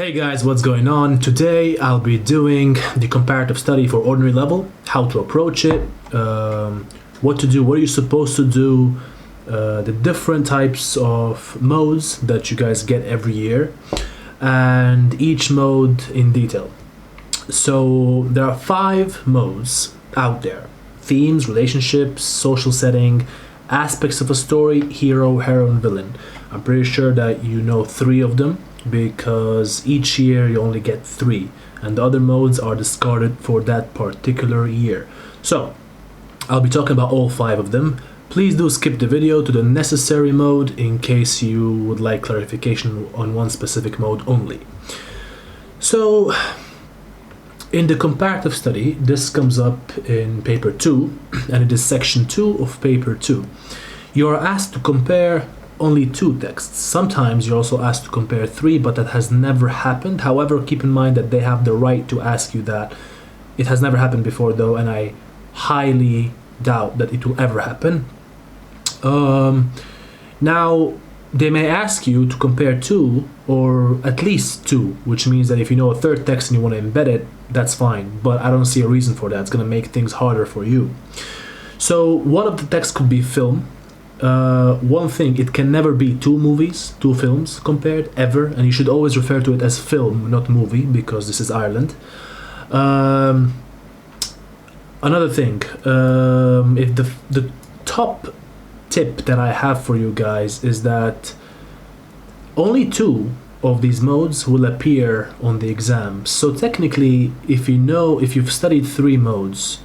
Hey guys, what's going on? Today I'll be doing the comparative study for ordinary level, how to approach it, what to do, what are you supposed to do, the different types of modes that you guys get every year, and each mode in detail. So there are 5 modes out there: themes, relationships, social setting, aspects of a story, hero, heroine, villain. I'm pretty sure that you know 3 of them, because each year you only get 3 and the other modes are discarded for that particular year. So I'll be talking about all 5 of them. Please do skip the video to the necessary mode in case you would like clarification on one specific mode only. So in the comparative study, this comes up in paper 2, and it is section 2 of paper 2. You are asked to compare only 2 texts. Sometimes you're also asked to compare 3, but that has never happened. However, keep in mind that they have the right to ask you that. It has never happened before though, and I highly doubt that it will ever happen. Now, they may ask you to compare 2 or at least 2, which means that if you know a 3rd text and you want to embed it, that's fine, but I don't see a reason for that. It's going to make things harder for you. So one of the texts could be film. One thing, it can never be 2 movies, 2 films compared, ever, and you should always refer to it as film, not movie, because this is Ireland. Another thing, if the top tip that I have for you guys is that only 2 of these modes will appear on the exam. So technically, if you've studied 3 modes,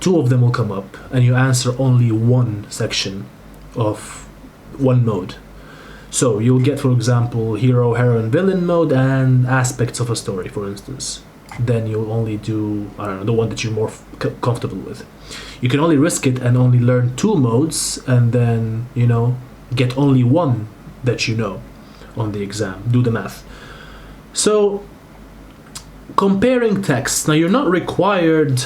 2 of them will come up and you answer only 1 section of 1 mode. So you'll get, for example, hero, heroine, villain mode and aspects of a story, for instance. Then you'll only do, I don't know, the one that you're more comfortable with. You can only risk it and only learn 2 modes and then, get only 1 that you know on the exam. Do the math. So comparing texts. Now, you're not required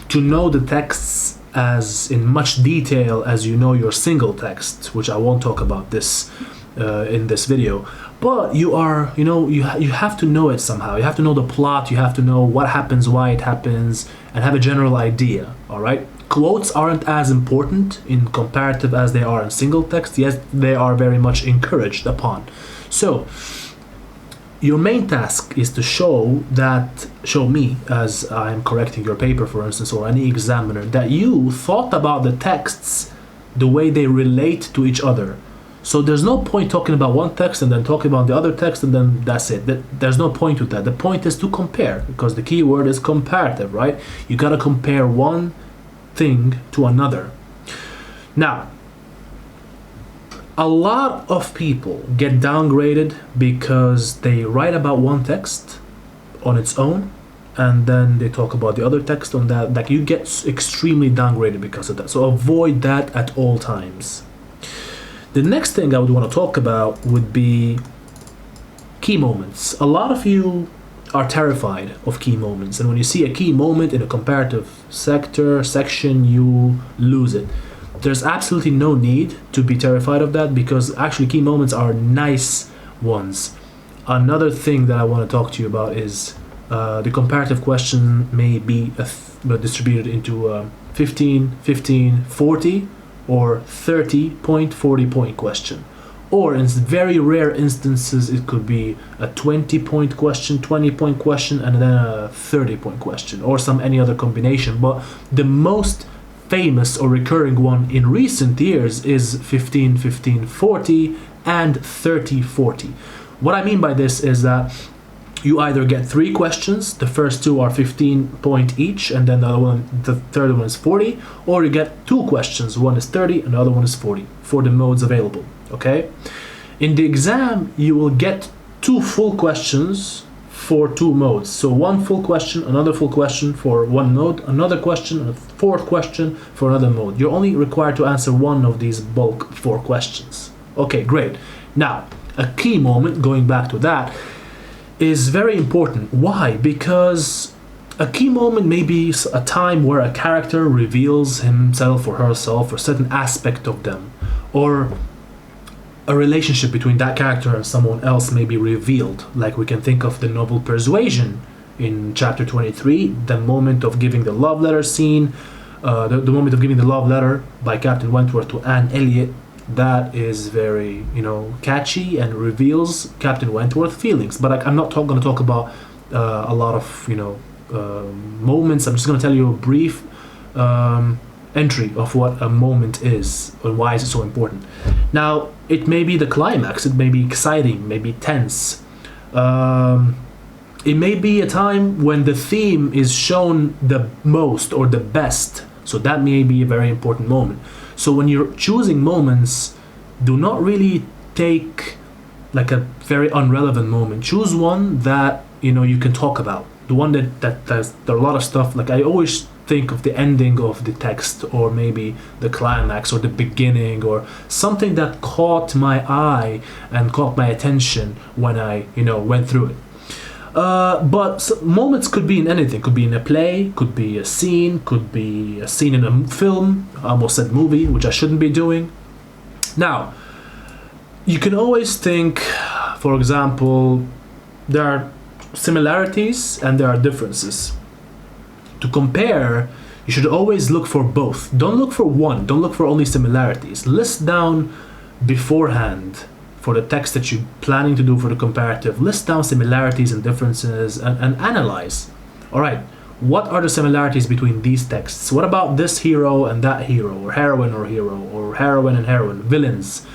to know the texts as in much detail as you know your single text, which I won't talk about this in this video. But you are, you have to know it somehow. You have to know the plot. You have to know what happens, why it happens, and have a general idea. All right. Quotes aren't as important in comparative as they are in single text. Yes, they are very much encouraged upon. So your main task is to show me, as I'm correcting your paper, for instance, or any examiner, that you thought about the texts the way they relate to each other. So there's no point talking about one text and then talking about the other text and then that's it. There's no point with that. The point is to compare, because the key word is comparative, right? You gotta compare one thing to another. Now, a lot of people get downgraded because they write about one text on its own and then they talk about the other text on that. Like, you get extremely downgraded because of that. So avoid that at all times. The next thing I would want to talk about would be key moments. A lot of you are terrified of key moments, and when you see a key moment in a comparative section, you lose it. There's absolutely no need to be terrified of that, because actually key moments are nice ones. Another thing that I want to talk to you about is the comparative question may be distributed into 15, 15, 40 or 30-point, 40-point question. Or in very rare instances, it could be a 20-point question, 20-point question, and then a 30-point question, or any other combination. But the most famous or recurring one in recent years is 15, 15, 40 and 30, 40. What I mean by this is that you either get 3 questions, the first 2 are 15-point each, and then the third one is 40, or you get 2 questions, one is 30 and the other one is 40, for the modes available, okay? In the exam, you will get 2 full questions for 2 modes. So 1 full question, another full question for 1 mode, another question, and a 4th question for another mode. You're only required to answer 1 of these bulk 4 questions. Okay, great. Now, a key moment, going back to that, is very important. Why? Because a key moment may be a time where a character reveals himself or herself or certain aspect of them, or a relationship between that character and someone else may be revealed. Like we can think of the novel Persuasion in chapter 23, the moment of giving the love letter scene, the moment of giving the love letter by Captain Wentworth to Anne Elliot. That is very, catchy and reveals Captain Wentworth's feelings. But I'm not going to talk about a lot of, moments. I'm just going to tell you a brief entry of what a moment is and why is it so important. Now, it may be the climax, it may be exciting, maybe tense. It may be a time when the theme is shown the most or the best. So that may be a very important moment. So when you're choosing moments, do not really take like a very irrelevant moment. Choose one that you can talk about. The one that there's a lot of stuff. Like I always think of the ending of the text, or maybe the climax, or the beginning, or something that caught my eye and caught my attention when I went through it. But moments could be in anything. Could be in a play, could be a scene in a film. I almost said movie, which I shouldn't be doing. Now, you can always think, for example, there are similarities and there are differences. To compare, you should always look for both. Don't look for one. Don't look for only similarities. List down beforehand for the text that you're planning to do for the comparative, list down similarities and differences and analyze. All right, what are the similarities between these texts? What about this hero and that hero, or heroine or hero, or heroine and heroine, villains,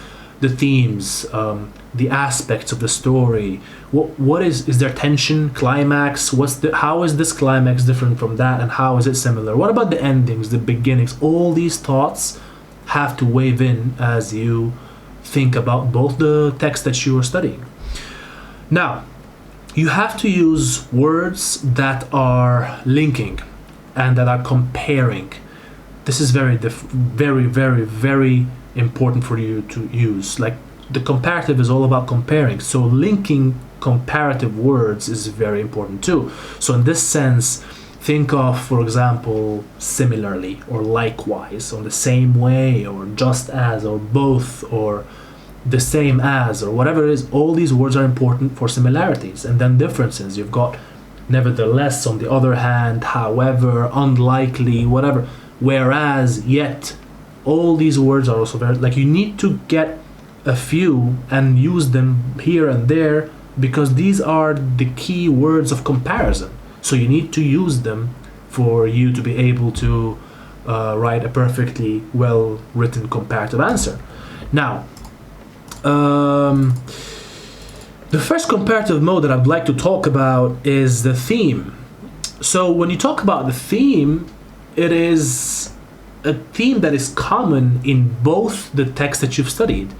the themes, the aspects of the story? What is there tension, climax? How is this climax different from that, and how is it similar? What about the endings, the beginnings? All these thoughts have to wave in as you think about both the text that you are studying. Now, you have to use words that are linking and that are comparing. This is very, very important for you to use. Like the comparative is all about comparing, so linking comparative words is very important too. So in this sense, think of, for example, similarly or likewise, or the same way, or just as, or both, or the same as, or whatever it is. All these words are important for similarities. And then differences, you've got nevertheless, on the other hand, however, unlikely, whatever, whereas, yet. All these words are also very, like, you need to get a few and use them here and there, because these are the key words of comparison. So you need to use them for you to be able to write a perfectly well written comparative answer. Now, the first comparative mode that I'd like to talk about is the theme. So when you talk about the theme, it is a theme that is common in both the texts that you've studied.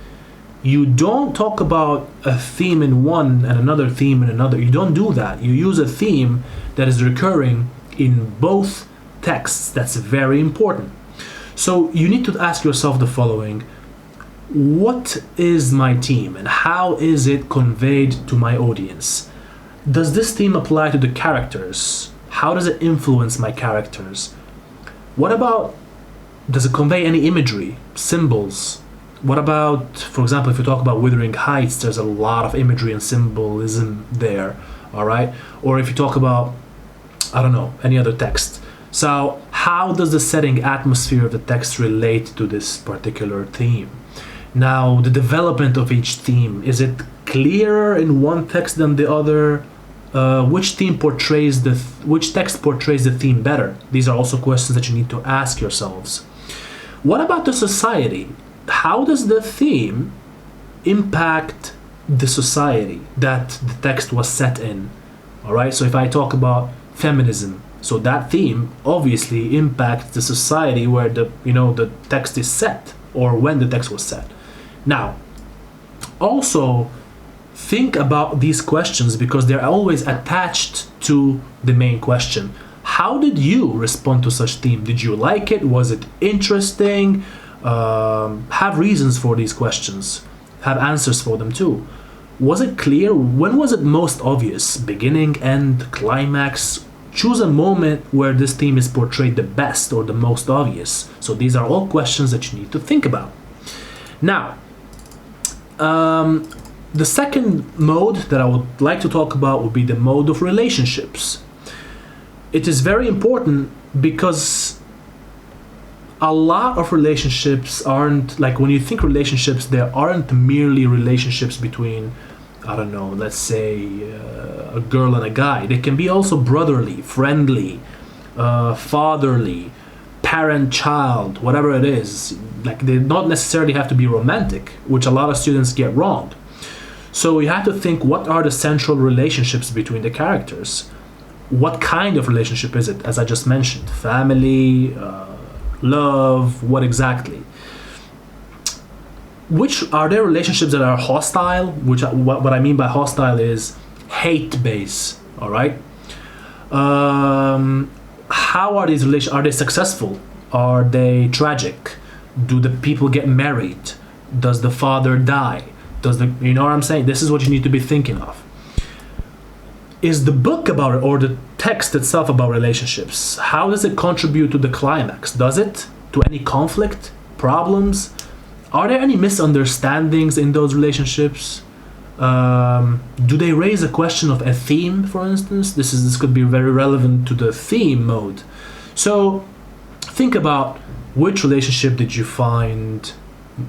You don't talk about a theme in one and another theme in another. You don't do that. You use a theme that is recurring in both texts. That's very important. So you need to ask yourself the following: what is my theme and how is it conveyed to my audience? Does this theme apply to the characters? How does it influence my characters? What about, does it convey any imagery, symbols? What about, for example, if you talk about Wuthering Heights, there's a lot of imagery and symbolism there, all right? Or if you talk about, I don't know, any other text. So how does the setting, atmosphere of the text relate to this particular theme? Now, the development of each theme, is it clearer in one text than the other? Which text portrays the theme better? These are also questions that you need to ask yourselves. What about the society? How does the theme impact the society that the text was set in? All right, so if I talk about feminism, so that theme obviously impacts the society where the text is set, or when the text was set. Now, also think about these questions because they're always attached to the main question. How did you respond to such theme? Did you like it? Was it interesting? Have reasons for these questions. Have answers for them too. Was it clear? When was it most obvious? Beginning, end, climax? Choose a moment where this theme is portrayed the best or the most obvious. So these are all questions that you need to think about. Now, The second mode that I would like to talk about would be the mode of relationships. It is very important because a lot of relationships aren't, like when you think relationships, there aren't merely relationships between, I don't know, let's say a girl and a guy. They can be also brotherly, friendly, fatherly, parent-child, whatever it is. Like they don't necessarily have to be romantic, which a lot of students get wrong. So you have to think, what are the central relationships between the characters? What kind of relationship is it? As I just mentioned, family, love, what exactly? Which are there relationships that are hostile? Which what I mean by hostile is hate-based. All right. How are these relations? Are they successful? Are they tragic? Do the people get married? Does the father die? You know what I'm saying? This is what you need to be thinking of. Is the book about it, or the text itself about relationships? How does it contribute to the climax? Does it? To any conflict? Problems? Are there any misunderstandings in those relationships? Do they raise a question of a theme, for instance? This could be very relevant to the theme mode. So think about, which relationship did you find,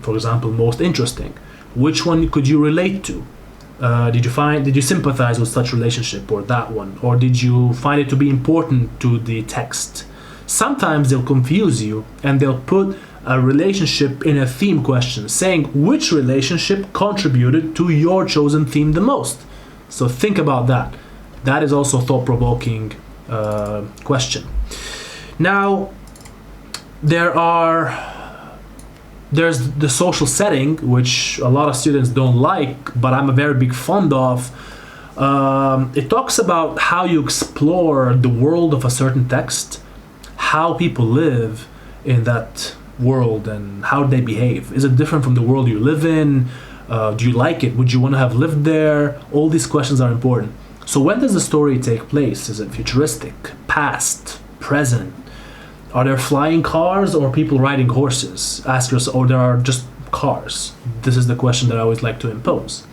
for example, most interesting? Which one could you relate to? Did you sympathize with such relationship or that one? Or did you find it to be important to the text? Sometimes they'll confuse you and they'll put a relationship in a theme question, saying which relationship contributed to your chosen theme the most. So think about that. That is also a thought-provoking question. Now, there's the social setting, which a lot of students don't like, but I'm a very big fond of. It talks about how you explore the world of a certain text, how people live in that world and how they behave. Is it different from the world you live in? Do you like it? Would you want to have lived there? All these questions are important. So when does the story take place? Is it futuristic, past, present? Are there flying cars or people riding horses? Ask yourself, or there are just cars? This is the question that I always like to impose.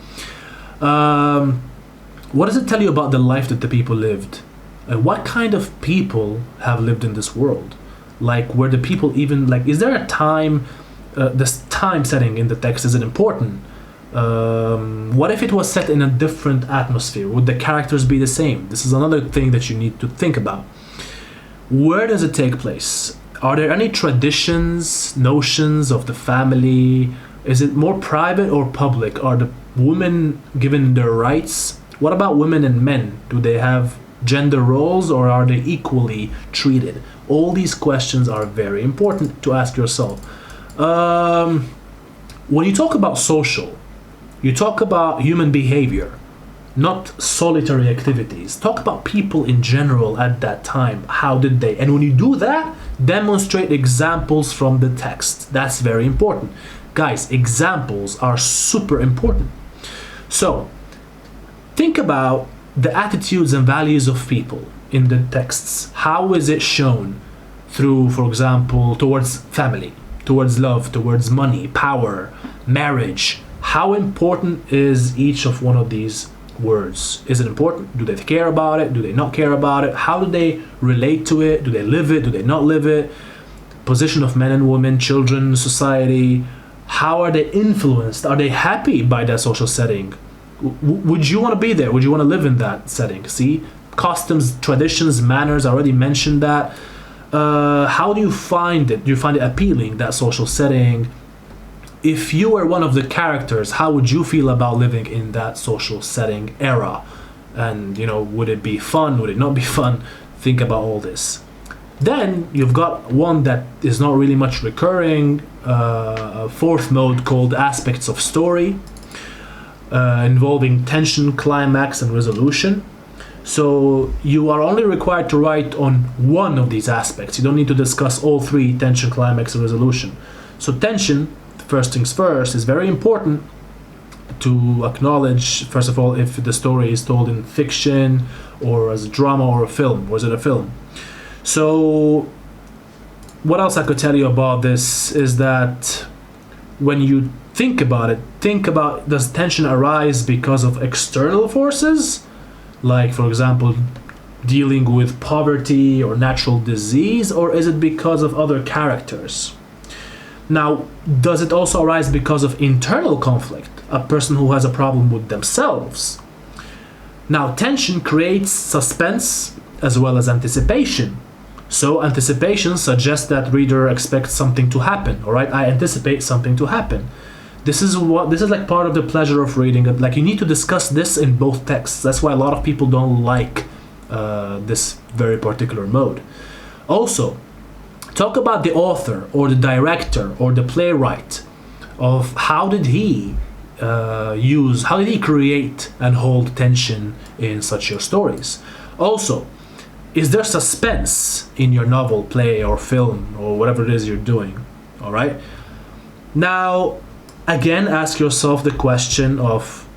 What does it tell you about the life that the people lived? And what kind of people have lived in this world? Like, were the people even, like, is there a time, this time setting in the text, is it important? What if it was set in a different atmosphere? Would the characters be the same? This is another thing that you need to think about. Where does it take place? Are there any traditions, notions of the family? Is it more private or public? Are the women given their rights? What about women and men? Do they have gender roles or are they equally treated? All these questions are very important to ask yourself. When you talk about social, you talk about human behavior, not solitary activities. Talk about people in general at that time. How did they? And when you do that, demonstrate examples from the text. That's very important. Guys, examples are super important. So, think about the attitudes and values of people in the texts. How is it shown? Through, for example, towards family, towards love, towards money, power, marriage. How important is each of one of these words? Is it important? Do they care about it? Do they not care about it? How do they relate to it? Do they live it? Do they not live it? Position of men and women, children, society. How are they influenced? Are they happy by that social setting? Would you want to be there? Would you want to live in that setting? See? Customs, traditions, manners, I already mentioned that. How do you find it? Do you find it appealing, that social setting? If you were one of the characters, how would you feel about living in that social setting era? And, would it be fun? Would it not be fun? Think about all this. Then you've got one that is not really much recurring, a fourth mode called aspects of story, involving tension, climax, and resolution. So you are only required to write on one of these aspects. You don't need to discuss all three: tension, climax, and resolution. So tension, first things first, is very important to acknowledge, first of all, if the story is told in fiction or as a drama or a film. Was it a film? So what else I could tell you about this is that when you think about it. Think about, does tension arise because of external forces? Like, for example, dealing with poverty or natural disease, or is it because of other characters? Now, does it also arise because of internal conflict? A person who has a problem with themselves. Now, tension creates suspense as well as anticipation. So anticipation suggests that reader expects something to happen. All right, I anticipate something to happen. This is like part of the pleasure of reading it. Like, you need to discuss this in both texts. That's why a lot of people don't like this very particular mode. Also, talk about the author or the director or the playwright of how did he create and hold tension in such your stories. Also, is there suspense in your novel, play, or film, or whatever it is you're doing? All right. Now, again, ask yourself the question of,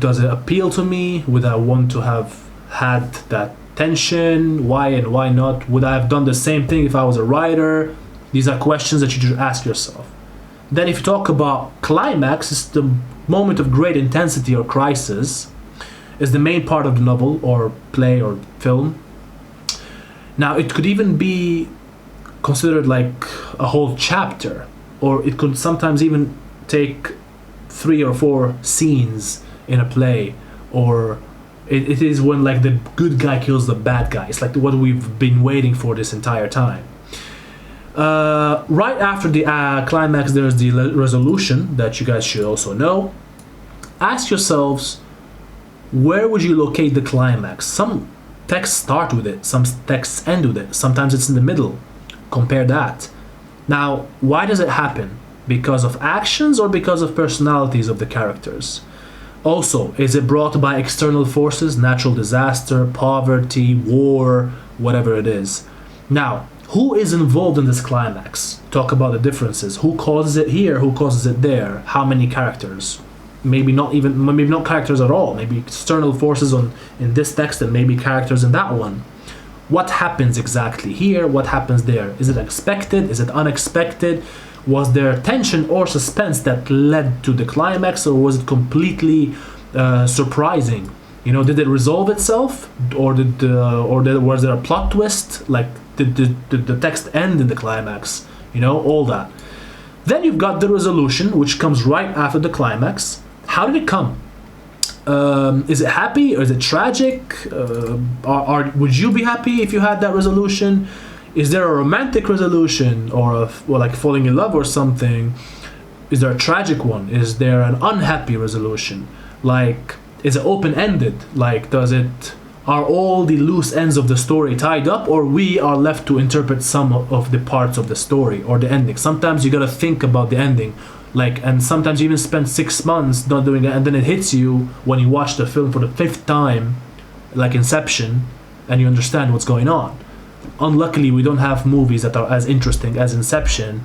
does it appeal to me? Would I want to have had that tension? Why and why not? Would I have done the same thing if I was a writer? These are questions that you should ask yourself. Then if you talk about climax, it's the moment of great intensity or crisis. Is the main part of the novel or play or film. Now, it could even be considered like a whole chapter, or it could sometimes even take 3 or 4 scenes in a play, or it is when like the good guy kills the bad guy. It's like what we've been waiting for this entire time. Right after the climax, there's the resolution that you guys should also know. Ask yourselves, where would you locate the climax? Some texts start with it, some texts end with it, sometimes it's in the middle. Compare that. Now, why does it happen? Because of actions or because of personalities of the characters? Also, is it brought by external forces, natural disaster, poverty, war, whatever it is? Now, who is involved in this climax? Talk about the differences. Who causes it here? Who causes it there? How many characters? Maybe not characters at all. Maybe external forces in this text and maybe characters in that one. What happens exactly here? What happens there? Is it expected? Is it unexpected? Was there tension or suspense that led to the climax, or was it completely surprising? You know, did it resolve itself, or was there a plot twist? Like, did the text end in the climax? You know, all that. Then you've got the resolution, which comes right after the climax. How did it come? Is it happy or is it tragic? Would you be happy if you had that resolution? Is there a romantic resolution, or like falling in love or something? Is there a tragic one? Is there an unhappy resolution? Like, is it open-ended? Like, are all the loose ends of the story tied up, or we are left to interpret some of the parts of the story or the ending? Sometimes you gotta think about the ending, like, and sometimes you even spend 6 months not doing it, and then it hits you when you watch the film for the 5th time, like Inception, and you understand what's going on. Unluckily, we don't have movies that are as interesting as Inception,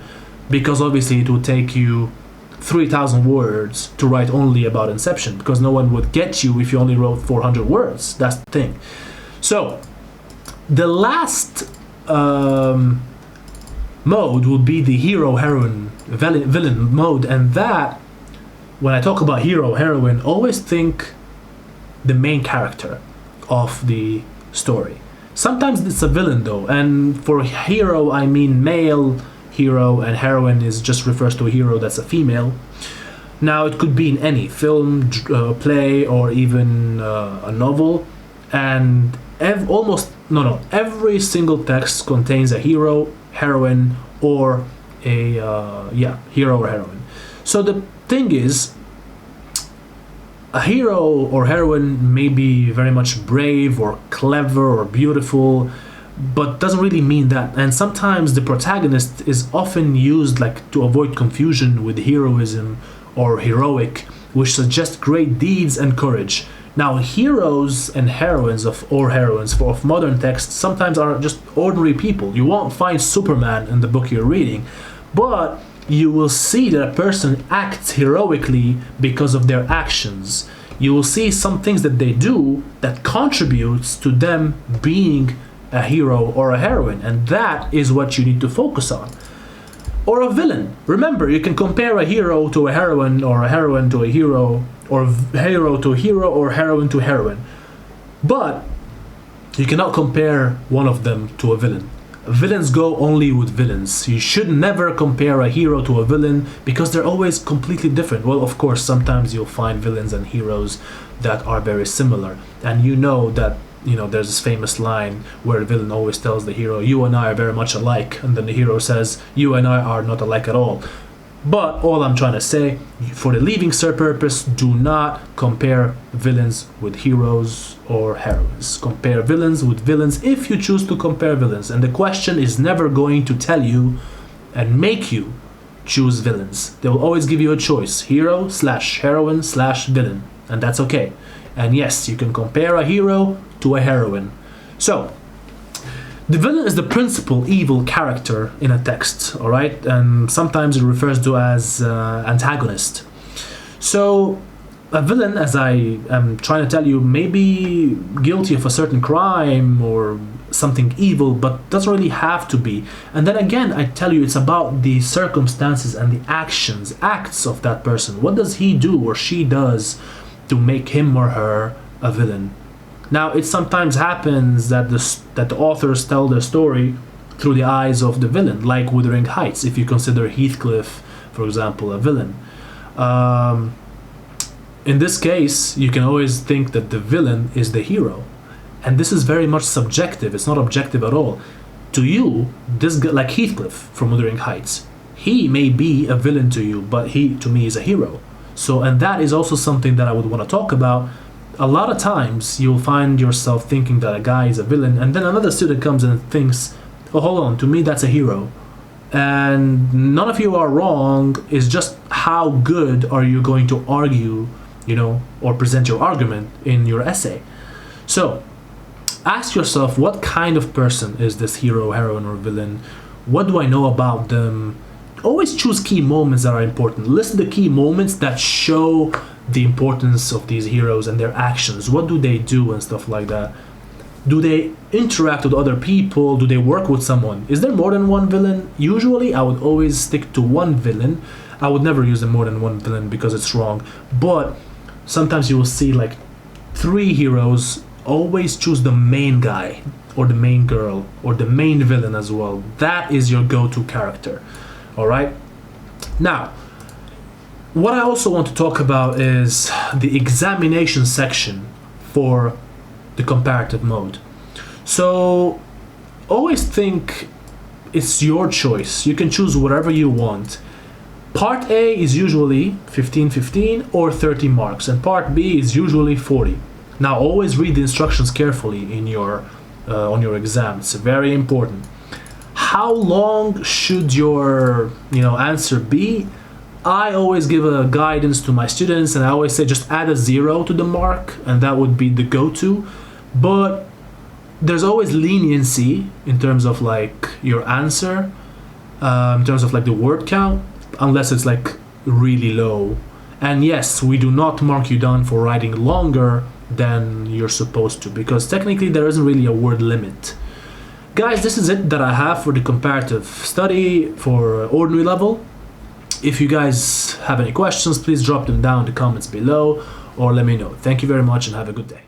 because obviously it would take you 3,000 words to write only about Inception, because no one would get you if you only wrote 400 words. That's the thing. So the last mode will be the hero-heroine villain mode, and that, when I talk about hero-heroine, always think the main character of the story. Sometimes it's a villain though, and for hero I mean male hero, and heroine just refers to a hero that's a female. Now, it could be in any film, play, or even a novel, and every single text contains a hero, heroine, or a hero or heroine. So the thing is, a hero or heroine may be very much brave or clever or beautiful, but doesn't really mean that. And sometimes the protagonist is often used like to avoid confusion with heroism or heroic, which suggests great deeds and courage. Now, heroes and heroines of modern texts sometimes are just ordinary people. You won't find Superman in the book you're reading, but you will see that a person acts heroically because of their actions. You will see some things that they do that contributes to them being a hero or a heroine, and that is what you need to focus on. or a villain. Remember, you can compare a hero to a heroine, or a heroine to a hero, or hero to hero, or heroine to heroine. But you cannot compare one of them to a villain. Villains go only with villains. You should never compare a hero to a villain because they're always completely different. Well, of course, sometimes you'll find villains and heroes that are very similar. And you know that, there's this famous line where the villain always tells the hero, you and I are very much alike. And then the hero says, you and I are not alike at all. But all I'm trying to say, for the Leaving Cert purpose, do not compare villains with heroes or heroines. Compare villains with villains if you choose to compare villains. And the question is never going to tell you and make you choose villains. They will always give you a choice, hero/heroine/villain, and that's okay. And yes, you can compare a hero to a heroine. So, the villain is the principal evil character in a text, alright? And sometimes it refers to as antagonist. So, a villain, as I am trying to tell you, may be guilty of a certain crime or something evil, but doesn't really have to be. And then again, I tell you, it's about the circumstances and the acts of that person. What does he do or she does to make him or her a villain? Now, it sometimes happens that the authors tell their story through the eyes of the villain, like Wuthering Heights, if you consider Heathcliff, for example, a villain. In this case, you can always think that the villain is the hero. And this is very much subjective, it's not objective at all. To you, this guy, like Heathcliff from Wuthering Heights, he may be a villain to you, but he, to me, is a hero. So, and that is also something that I would want to talk about. A lot of times you'll find yourself thinking that a guy is a villain, and then another student comes and thinks, oh, hold on, to me that's a hero. And none of you are wrong, it's just how good are you going to argue, or present your argument in your essay. So, ask yourself, what kind of person is this hero, heroine, or villain? What do I know about them? Always choose key moments that are important. List the key moments that show the importance of these heroes and their actions. What do they do and stuff like that? Do they interact with other people? Do they work with someone? Is there more than one villain? Usually I would always stick to one villain. I would never use more than one villain because it's wrong. But sometimes you will see like 3 heroes. Always choose the main guy or the main girl or the main villain as well. That is your go-to character. Alright? Now, what I also want to talk about is the examination section for the comparative mode. So, always think it's your choice. You can choose whatever you want. Part A is usually 15 or 30 marks, and Part B is usually 40. Now, always read the instructions carefully in your on your exam. It's very important. How long should your answer be? I always give a guidance to my students, and I always say just add a 0 to the mark, and that would be the go-to. But there's always leniency in terms of like your answer, in terms of like the word count, unless it's like really low. And yes, we do not mark you down for writing longer than you're supposed to, because technically there isn't really a word limit. Guys, this is it that I have for the comparative study for ordinary level. If you guys have any questions, please drop them down in the comments below or let me know. Thank you very much and have a good day.